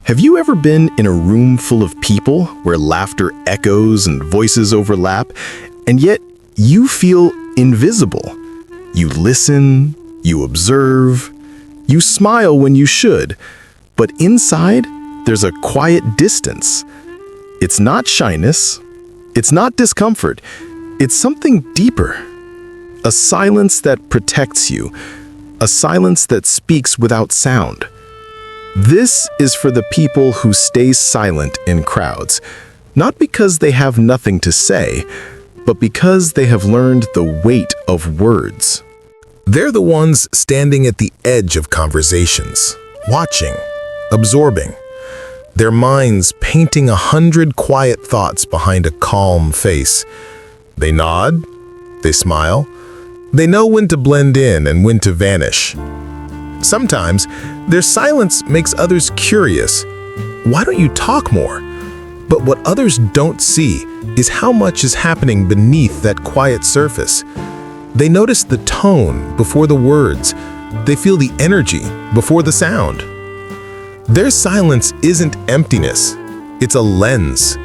Have you ever been in a room full of people where laughter echoes and voices overlap, and yet you feel invisible? You listen, you observe, you smile when you should, but inside there's a quiet distance. It's not shyness, it's not discomfort, it's something deeper. A silence that protects you, a silence that speaks without sound. This is for the people who stay silent in crowds, not because they have nothing to say, but because they have learned the weight of words. They're the ones standing at the edge of conversations, watching, absorbing, their minds painting 100 quiet thoughts behind a calm face. They nod, they smile, they know when to blend in and when to vanish. Sometimes, their silence makes others curious. Why don't you talk more? But what others don't see is how much is happening beneath that quiet surface. They notice the tone before the words. They feel the energy before the sound. Their silence isn't emptiness, it's a lens.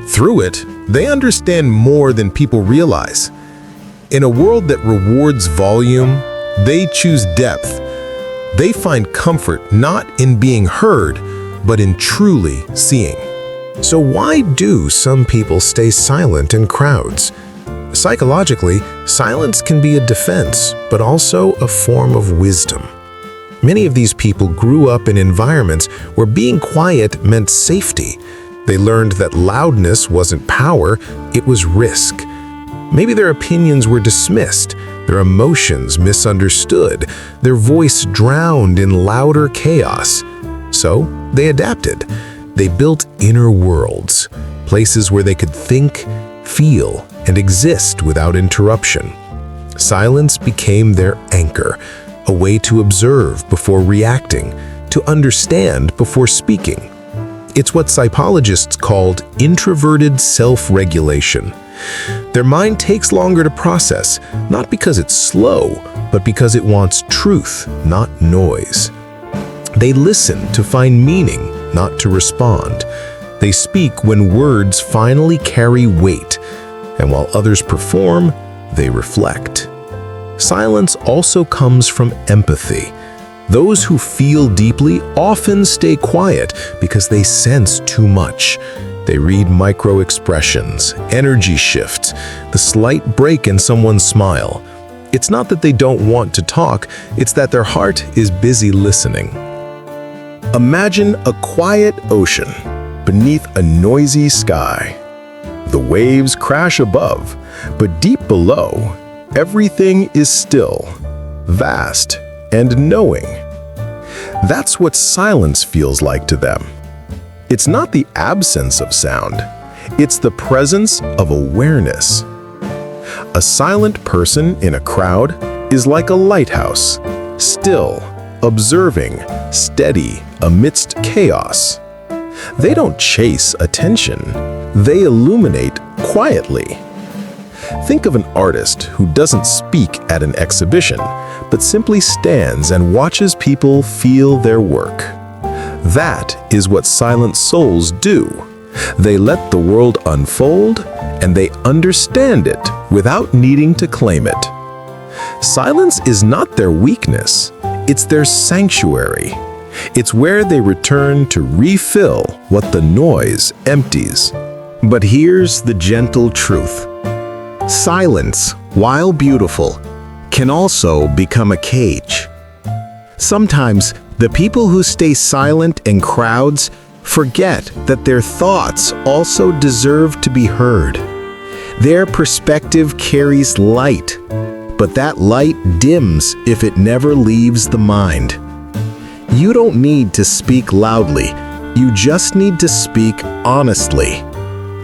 Through it, they understand more than people realize. In a world that rewards volume, they choose depth. They find comfort not in being heard, but in truly seeing. So why do some people stay silent in crowds? Psychologically, silence can be a defense, but also a form of wisdom. Many of these people grew up in environments where being quiet meant safety. They learned that loudness wasn't power, it was risk. Maybe their opinions were dismissed, their emotions misunderstood, their voice drowned in louder chaos. So they adapted. They built inner worlds, places where they could think, feel, and exist without interruption. Silence became their anchor, a way to observe before reacting, to understand before speaking. It's what psychologists called introverted self-regulation. Their mind takes longer to process, not because it's slow, but because it wants truth, not noise. They listen to find meaning, not to respond. They speak when words finally carry weight, and while others perform, they reflect. Silence also comes from empathy. Those who feel deeply often stay quiet because they sense too much. They read micro-expressions, energy shifts, the slight break in someone's smile. It's not that they don't want to talk, it's that their heart is busy listening. Imagine a quiet ocean beneath a noisy sky. The waves crash above, but deep below, everything is still, vast, and knowing. That's what silence feels like to them. It's not the absence of sound, it's the presence of awareness. A silent person in a crowd is like a lighthouse, still, observing, steady amidst chaos. They don't chase attention, they illuminate quietly. Think of an artist who doesn't speak at an exhibition, but simply stands and watches people feel their work. That is what silent souls do. They let the world unfold, and they understand it without needing to claim it. Silence is not their weakness, it's their sanctuary. It's where they return to refill what the noise empties. But here's the gentle truth. Silence, while beautiful, can also become a cage. Sometimes, the people who stay silent in crowds forget that their thoughts also deserve to be heard. Their perspective carries light, but that light dims if it never leaves the mind. You don't need to speak loudly, you just need to speak honestly.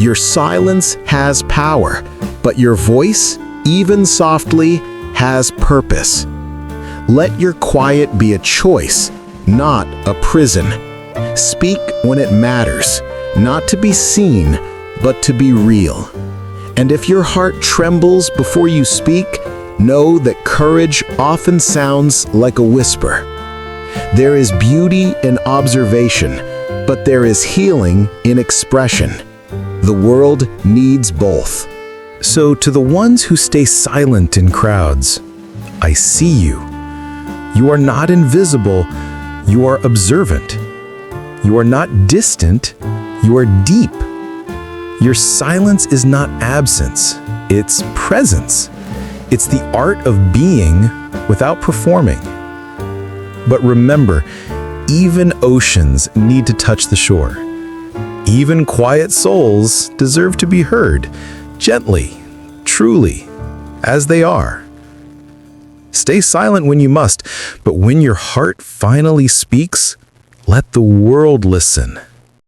Your silence has power, but your voice, even softly, has purpose. Let your quiet be a choice, not a prison. Speak when it matters, not to be seen, but to be real. And if your heart trembles before you speak, know that courage often sounds like a whisper. There is beauty in observation, But there is healing in expression. The world needs both. So to the ones who stay silent in crowds, I see you. You are not invisible, you are observant. You are not distant, you are deep. Your silence is not absence, it's presence. It's the art of being without performing. But remember, even oceans need to touch the shore. Even quiet souls deserve to be heard, gently, truly, as they are. Stay silent when you must, but when your heart finally speaks, let the world listen.